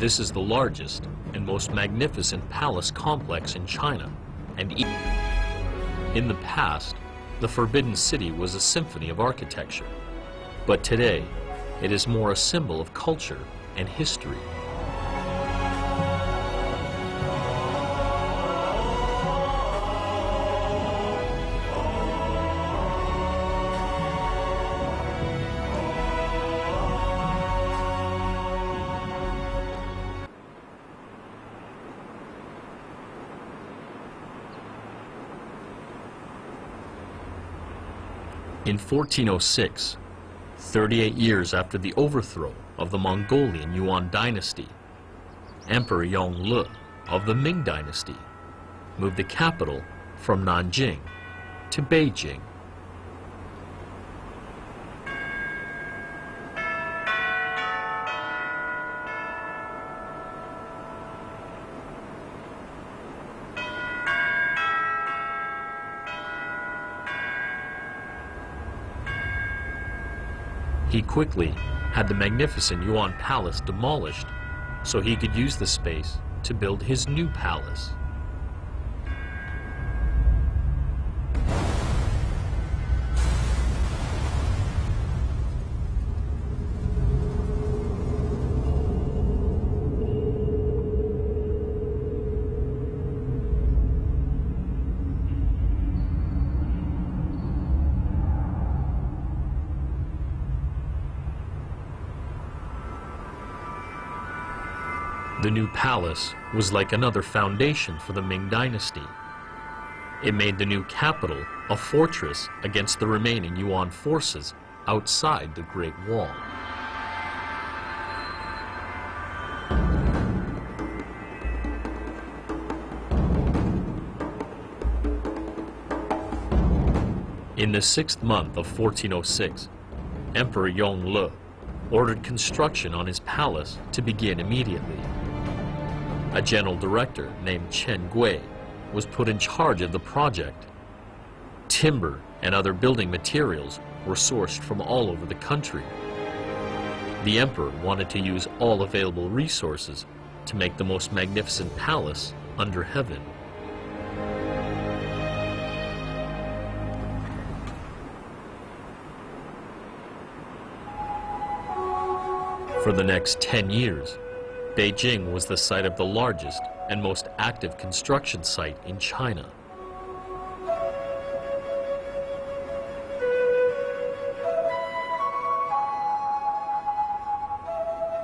This is the largest and most magnificent palace complex in China, and in the past, the Forbidden City was a symphony of architecture. But today, it is more a symbol of culture and history. In 1406, 38 years after the overthrow of the Mongolian Yuan dynasty, Emperor Yongle of the Ming dynasty moved the capital from Nanjing to Beijing. He quickly had the magnificent Yuan palace demolished so he could use the space to build his new palace. The new palace was like another foundation for the Ming dynasty. It made the new capital a fortress against the remaining Yuan forces outside the Great Wall. In the 6th month of 1406, Emperor Yongle ordered construction on his palace to begin immediately. A general director named Chen Gui was put in charge of the project. Timber and other building materials were sourced from all over the country. The emperor wanted to use all available resources to make the most magnificent palace under heaven. For the next 10 years, Beijing was the site of the largest and most active construction site in China.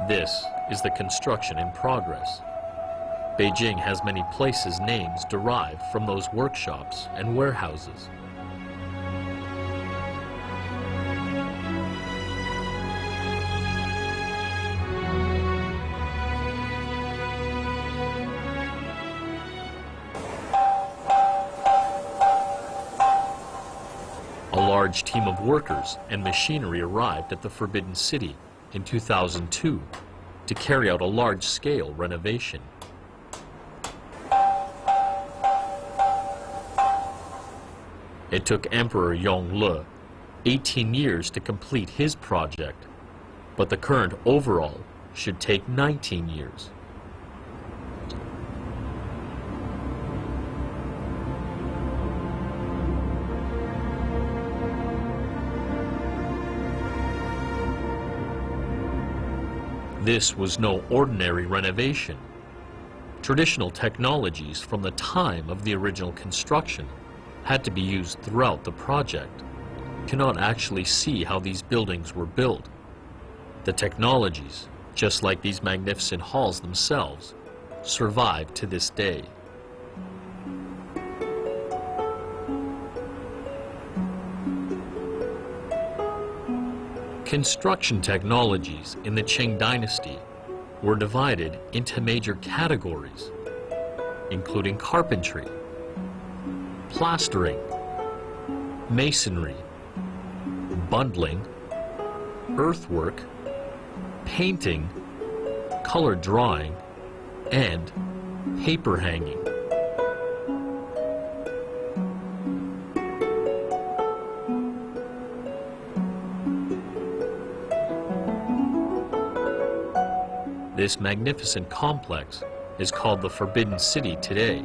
This is the construction in progress. Beijing has many places' names derived from those workshops and warehouses. A large team of workers and machinery arrived at the Forbidden City in 2002 to carry out a large-scale renovation. It took Emperor Yongle 18 years to complete his project, but the current overall should take 19 years. This was no ordinary renovation. Traditional technologies from the time of the original construction had to be used throughout the project. You cannot actually see how these buildings were built. The technologies, just like these magnificent halls themselves, survive to this day. Construction technologies in the Qing dynasty were divided into major categories, including carpentry, plastering, masonry, bundling, earthwork, painting, color drawing, and paper hanging. This magnificent complex is called the Forbidden City today.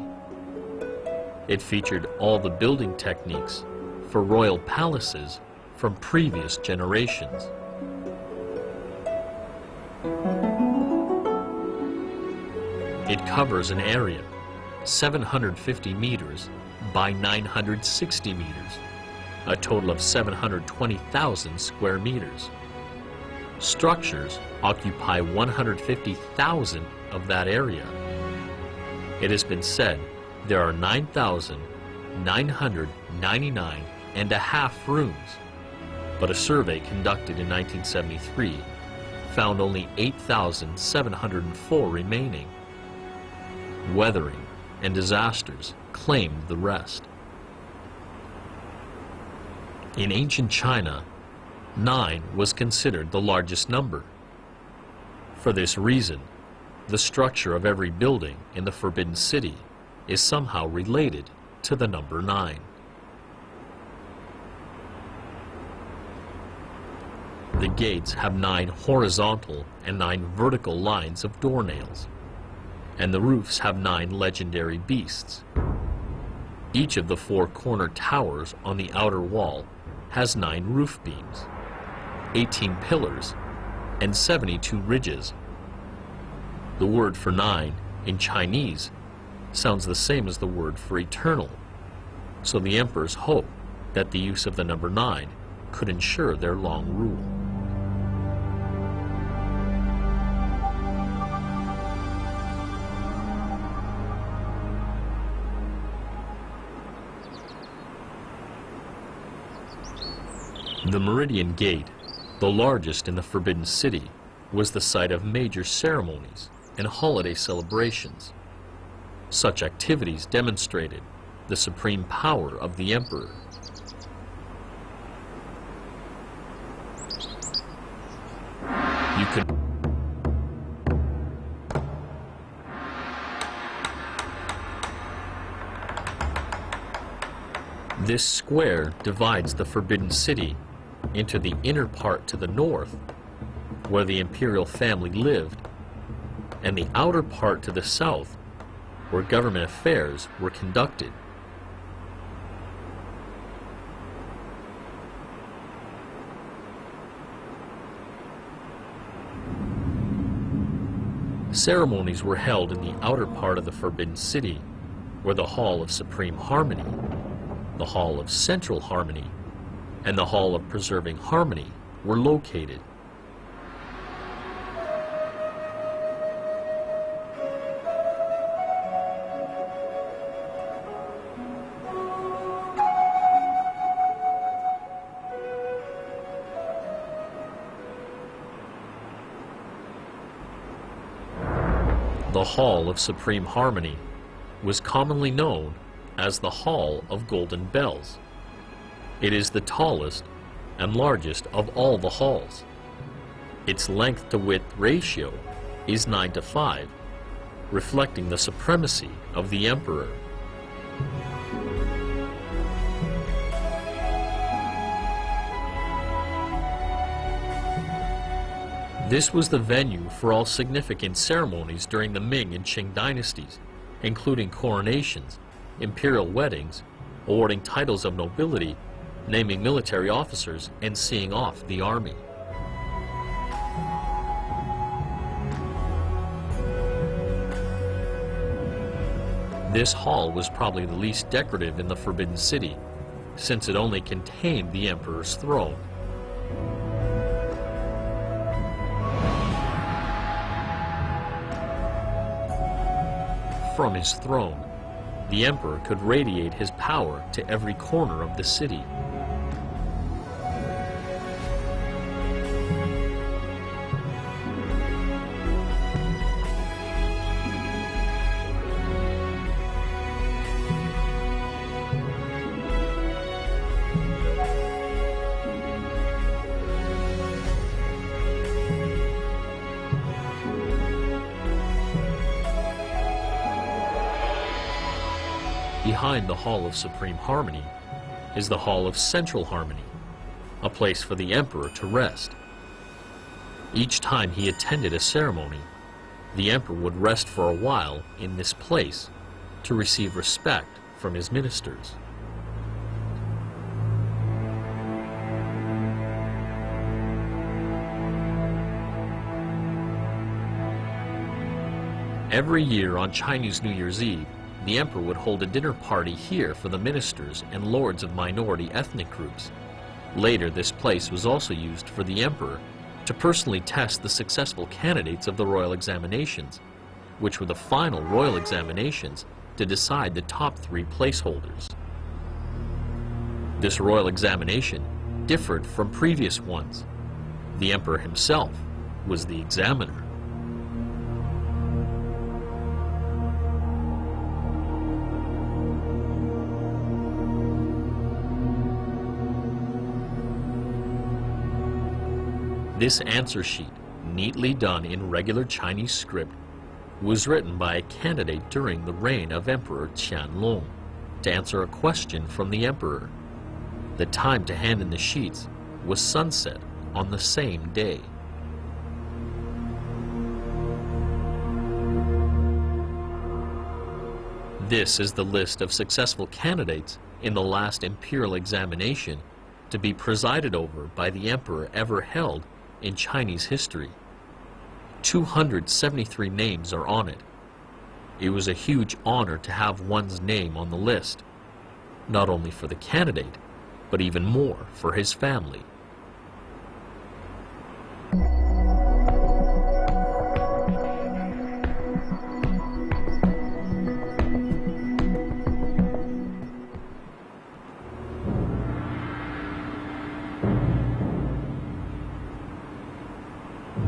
It featured all the building techniques for royal palaces from previous generations. It covers an area 750 meters by 960 meters, a total of 720,000 square meters. Structures occupy 150,000 of that area. It has been said there are 9,999 and a half rooms, but a survey conducted in 1973 found only 8,704 remaining. Weathering and disasters claimed the rest. In ancient China, 9 was considered the largest number. For this reason, the structure of every building in the Forbidden City is somehow related to the number 9. The gates have 9 horizontal and 9 vertical lines of doornails, and the roofs have 9 legendary beasts. Each of the 4 corner towers on the outer wall has 9 roof beams, 18 pillars, and 72 ridges. The word for 9 in Chinese sounds the same as the word for eternal, so the emperors hoped that the use of the number 9 could ensure their long rule. The Meridian Gate, the largest in the Forbidden City, was the site of major ceremonies and holiday celebrations. Such activities demonstrated the supreme power of the emperor. You could This square divides the Forbidden City into the inner part to the north, where the imperial family lived, and the outer part to the south, where government affairs were conducted. Ceremonies were held in the outer part of the Forbidden City, where the Hall of Supreme Harmony, the Hall of Central Harmony, and the Hall of Preserving Harmony were located. The Hall of Supreme Harmony was commonly known as the Hall of Golden Bells. It is the tallest and largest of all the halls. Its length to width ratio is 9:5, reflecting the supremacy of the emperor. This was the venue for all significant ceremonies during the Ming and Qing dynasties, including coronations, imperial weddings, awarding titles of nobility, naming military officers, and seeing off the army. This hall was probably the least decorative in the Forbidden City, since it only contained the emperor's throne. From his throne, the emperor could radiate his power to every corner of the city. Behind the Hall of Supreme Harmony is the Hall of Central Harmony, a place for the emperor to rest. Each time he attended a ceremony, The emperor would rest for a while in this place to receive respect from his ministers. Every year on Chinese New Year's Eve, the emperor would hold a dinner party here for the ministers and lords of minority ethnic groups. Later, this place was also used for the emperor to personally test the successful candidates of the royal examinations, which were the final royal examinations to decide the top 3 placeholders. This royal examination differed from previous ones. The emperor himself was the examiner. This answer sheet, neatly done in regular Chinese script, was written by a candidate during the reign of Emperor Qianlong to answer a question from the emperor. The time to hand in the sheets was sunset on the same day. This is the list of successful candidates in the last imperial examination to be presided over by the emperor ever held in Chinese history. 273 names are on it. It was a huge honor to have one's name on the list, not only for the candidate, but even more for his family.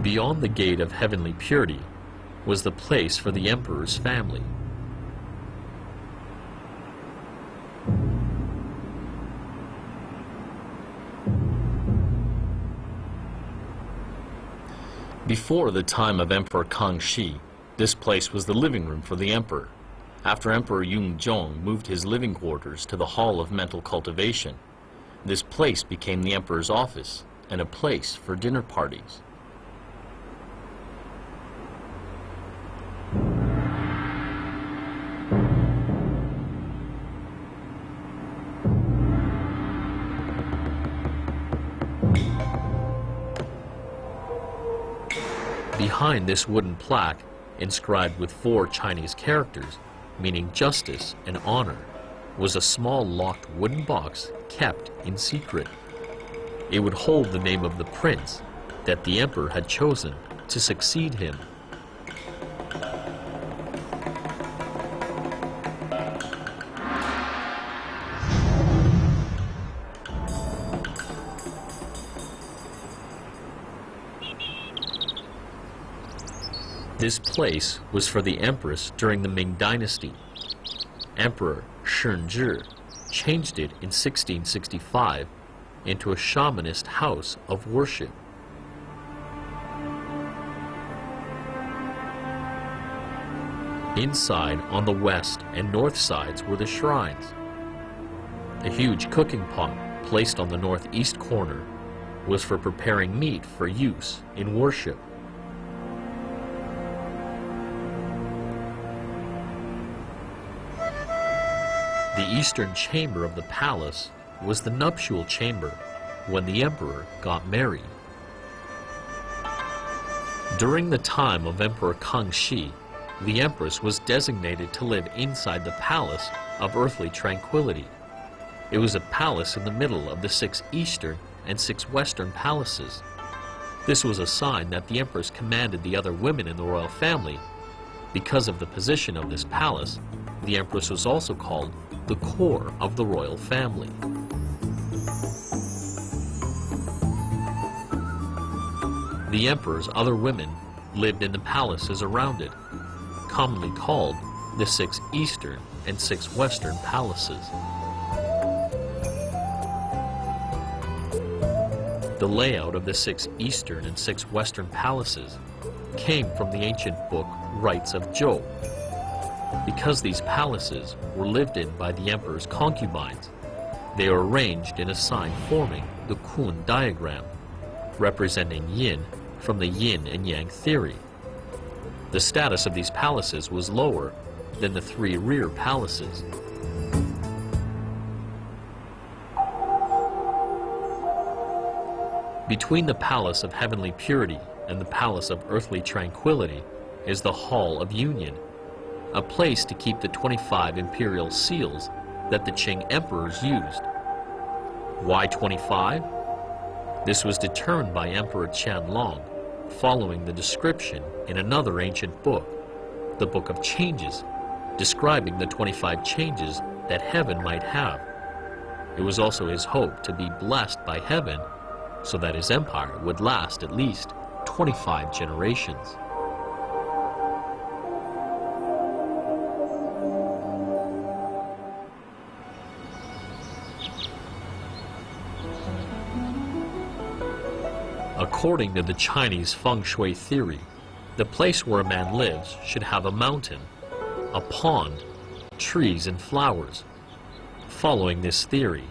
Beyond the gate of heavenly purity was the place for the emperor's family. Before the time of Emperor Kangxi, this place was the living room for the emperor. After Emperor Yongzheng moved his living quarters to the Hall of Mental Cultivation, this place became the emperor's office and a place for dinner parties. Behind this wooden plaque, inscribed with 4 Chinese characters, meaning justice and honor, was a small locked wooden box kept in secret. It would hold the name of the prince that the emperor had chosen to succeed him. This place was for the empress during the Ming Dynasty. Emperor Shenzhi changed it in 1665 into a shamanist house of worship. Inside, on the west and north sides, were the shrines. A huge cooking pot placed on the northeast corner was for preparing meat for use in worship. The eastern chamber of the palace was the nuptial chamber when the emperor got married. During the time of Emperor Kangxi, the empress was designated to live inside the palace of earthly tranquility. It was a palace in the middle of the 6 eastern and 6 western palaces. This was a sign that the empress commanded the other women in the royal family. Because of the position of this palace, the empress was also called the core of the royal family. The emperor's other women lived in the palaces around it, commonly called the 6 eastern and 6 western palaces. The layout of the 6 eastern and 6 western palaces came from the ancient book Rites of Zhou. Because these palaces were lived in by the emperor's concubines, they are arranged in a sign forming the Kun diagram, representing yin from the yin and yang theory. The The status of these palaces was lower than the three rear palaces. Between the Palace of Heavenly Purity and the Palace of Earthly Tranquility is the Hall of Union, a place to keep the 25 imperial seals that the Qing emperors used. Why 25? This was determined by Emperor Qianlong, following the description in another ancient book, the Book of Changes, describing the 25 changes that heaven might have. It was also his hope to be blessed by heaven so that his empire would last at least 25 generations. According to the Chinese feng shui theory, the place where a man lives should have a mountain, a pond, trees and flowers. Following this theory,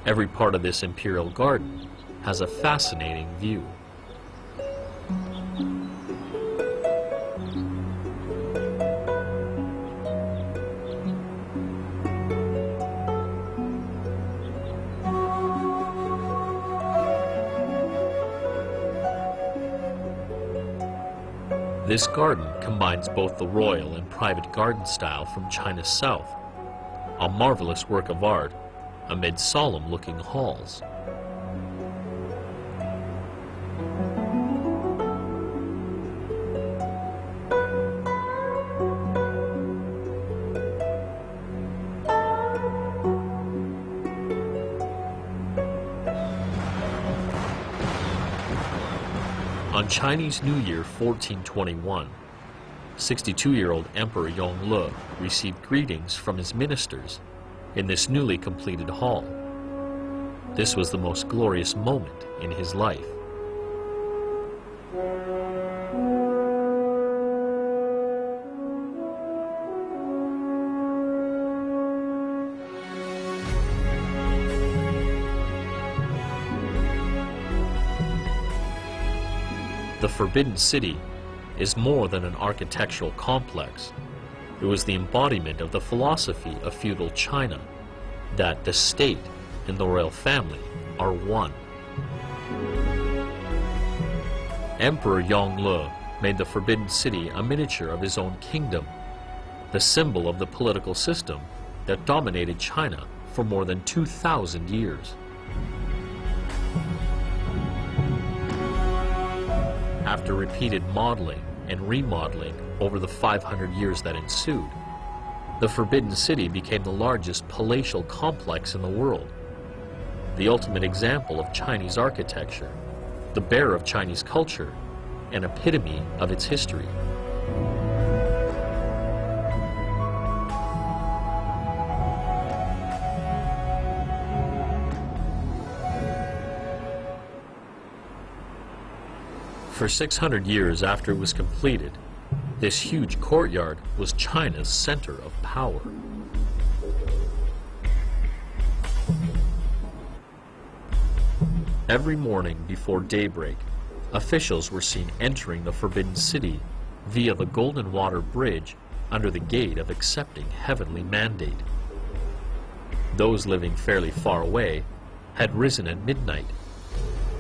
every part of this imperial garden has a fascinating view. This garden combines both the royal and private garden style from China's south, a marvelous work of art amid solemn-looking halls. On Chinese New Year 1421, 62-year-old Emperor Yongle received greetings from his ministers in this newly completed hall. This was the most glorious moment in his life. The Forbidden City is more than an architectural complex. It was the embodiment of the philosophy of feudal China, that the state and the royal family are one. Emperor Yongle made the Forbidden City a miniature of his own kingdom, the symbol of the political system that dominated China for more than 2,000 years. After repeated modeling and remodeling over the 500 years that ensued, the Forbidden City became the largest palatial complex in the world, the ultimate example of Chinese architecture, the bearer of Chinese culture, an epitome of its history. For 600 years after it was completed, this huge courtyard was China's center of power. Every morning before daybreak, officials were seen entering the Forbidden City via the Golden Water Bridge under the gate of accepting heavenly mandate. Those living fairly far away had risen at midnight.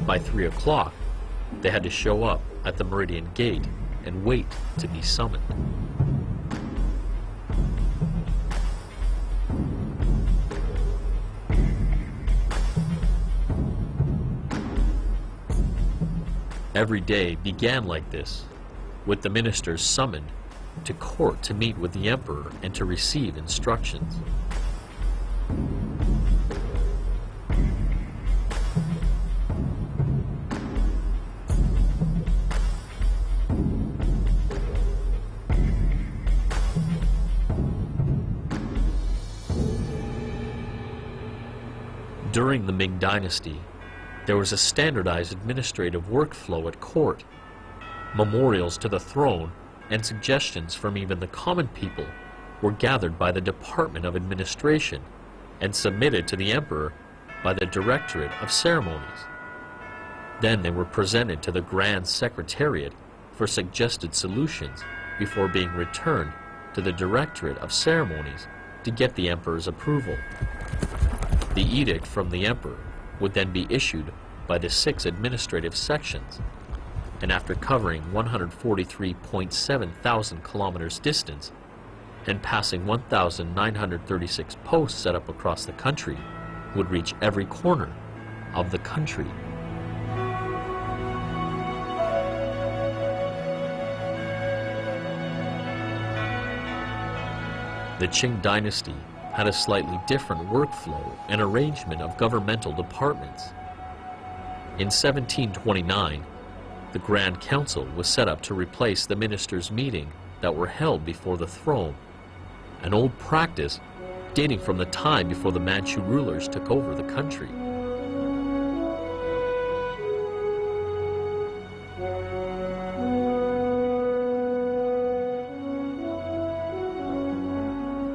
By 3 o'clock, they had to show up at the Meridian Gate and wait to be summoned. Every day began like this, with the ministers summoned to court to meet with the emperor and to receive instructions. During the Ming Dynasty, there was a standardized administrative workflow at court. Memorials to the throne and suggestions from even the common people were gathered by the Department of Administration and submitted to the emperor by the Directorate of Ceremonies. Then they were presented to the Grand Secretariat for suggested solutions before being returned to the Directorate of Ceremonies to get the emperor's approval. The edict from the emperor would then be issued by the 6 administrative sections, and after covering 143.7 thousand kilometers distance and passing 1,936 posts set up across the country, would reach every corner of the country. The Qing dynasty had a slightly different workflow and arrangement of governmental departments. In 1729, the Grand Council was set up to replace the ministers' meeting that were held before the throne, an old practice dating from the time before the Manchu rulers took over the country.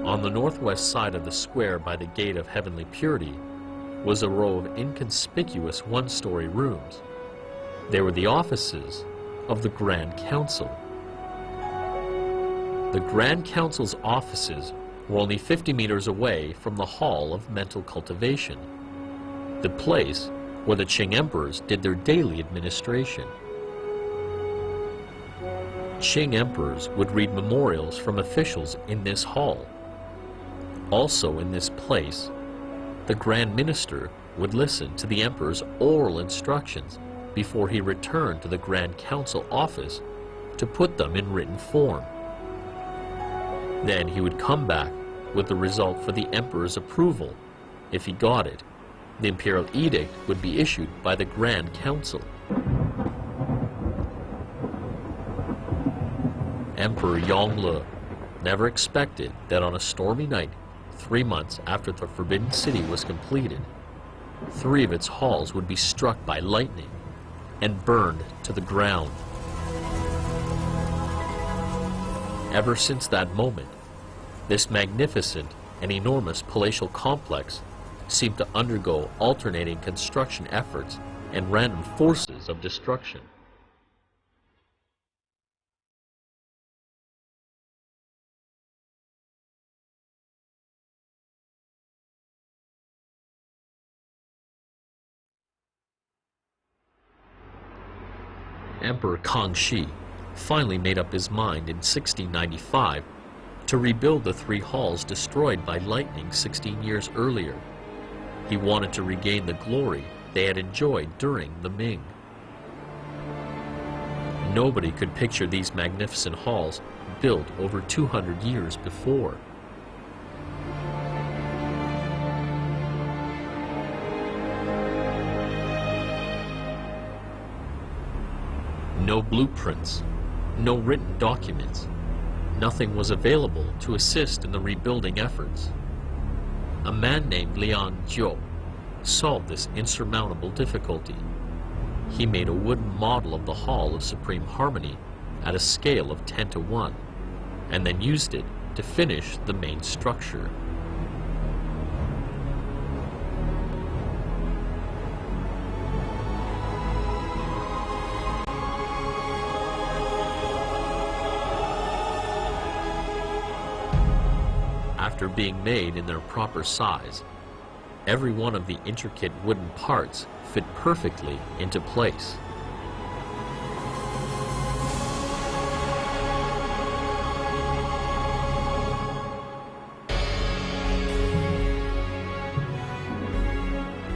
On the northwest side of the square by the Gate of Heavenly Purity was a row of inconspicuous one-story rooms. They were the offices of the Grand Council. The Grand Council's offices were only 50 meters away from the Hall of Mental Cultivation, the place where the Qing emperors did their daily administration. Qing emperors would read memorials from officials in this hall. Also in this place, the Grand Minister would listen to the emperor's oral instructions before he returned to the Grand Council office to put them in written form. Then he would come back with the result for the emperor's approval. If he got it, the imperial edict would be issued by the Grand Council. Emperor Yongle never expected that on a stormy night, 3 months after the Forbidden City was completed, 3 of its halls would be struck by lightning and burned to the ground. Ever since that moment, this magnificent and enormous palatial complex seemed to undergo alternating construction efforts and random forces of destruction. Emperor Kangxi finally made up his mind in 1695 to rebuild the 3 halls destroyed by lightning 16 years earlier. He wanted to regain the glory they had enjoyed during the Ming. Nobody could picture these magnificent halls built over 200 years before. No blueprints, no written documents. Nothing was available to assist in the rebuilding efforts. A man named Liang Jiu solved this insurmountable difficulty. He made a wooden model of the Hall of Supreme Harmony at a scale of 10:1, and then used it to finish the main structure. After being made in their proper size, every one of the intricate wooden parts fit perfectly into place.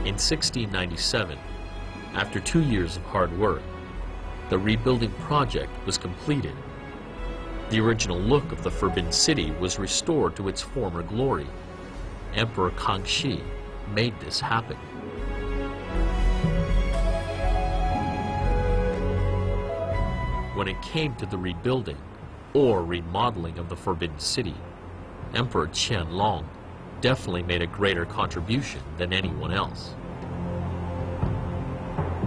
In 1697, after 2 years of hard work, the rebuilding project was completed. The original look of the Forbidden City was restored to its former glory. Emperor Kangxi made this happen. When it came to the rebuilding or remodeling of the Forbidden City, Emperor Qianlong definitely made a greater contribution than anyone else.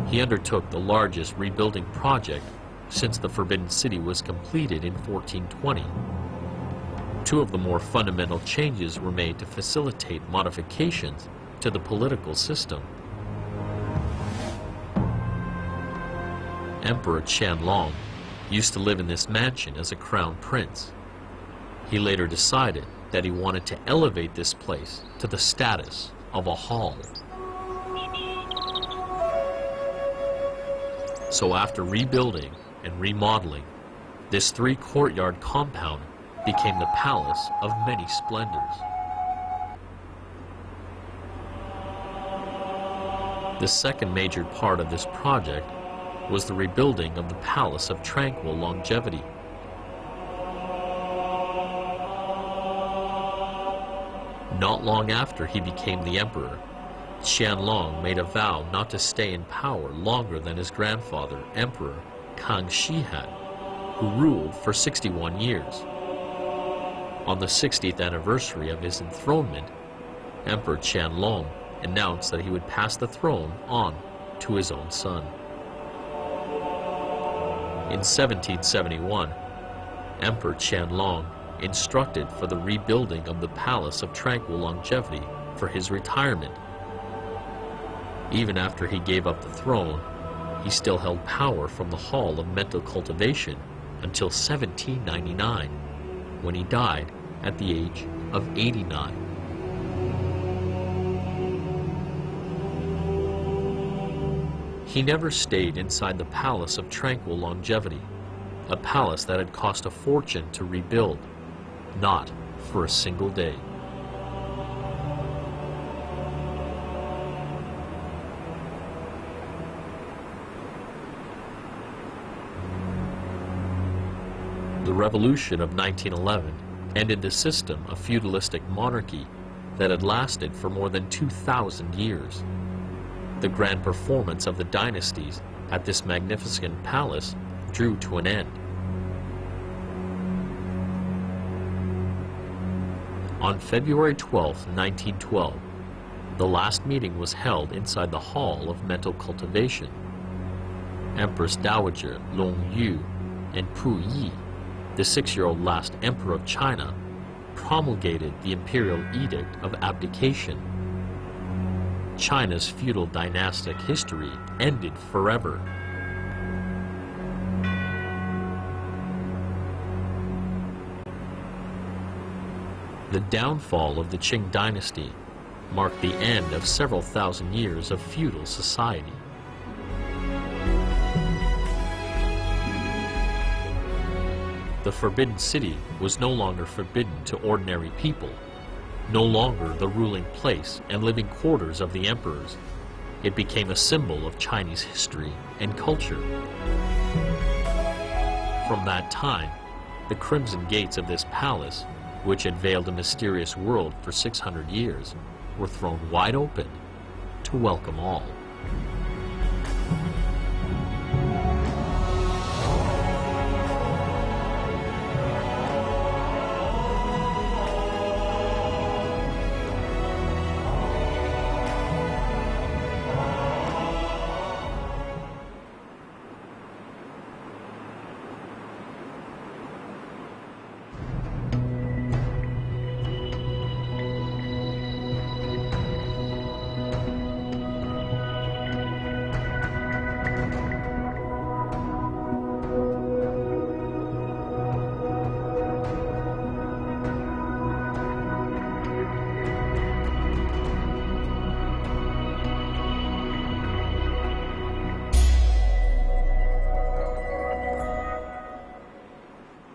He undertook the largest rebuilding project since the Forbidden City was completed in 1420. 2 of the more fundamental changes were made to facilitate modifications to the political system. Emperor Qianlong used to live in this mansion as a crown prince. He later decided that he wanted to elevate this place to the status of a hall. So after rebuilding and remodeling, this three-courtyard compound became the palace of many splendors. The second major part of this project was the rebuilding of the Palace of Tranquil Longevity. Not long after he became the emperor, Qianlong made a vow not to stay in power longer than his grandfather, Emperor Kangxi had, who ruled for 61 years. On the 60th anniversary of his enthronement, Emperor Qianlong announced that he would pass the throne on to his own son. In 1771, Emperor Qianlong instructed for the rebuilding of the Palace of Tranquil Longevity for his retirement. Even after he gave up the throne, he still held power from the Hall of Mental Cultivation until 1799, when he died at the age of 89. He never stayed inside the Palace of Tranquil Longevity, a palace that had cost a fortune to rebuild, not for a single day. The revolution of 1911 ended the system of feudalistic monarchy that had lasted for more than 2,000 years. The grand performance of the dynasties at this magnificent palace drew to an end. On February 12, 1912, the last meeting was held inside the Hall of Mental Cultivation. Empress Dowager Long Yu and Pu Yi, the 6-year-old last emperor of China, promulgated the imperial edict of abdication. China's feudal dynastic history ended forever. The downfall of the Qing dynasty marked the end of several thousand years of feudal society. The Forbidden City was no longer forbidden to ordinary people, no longer the ruling place and living quarters of the emperors. It became a symbol of Chinese history and culture. From that time, the crimson gates of this palace, which had veiled a mysterious world for 600 years, were thrown wide open to welcome all.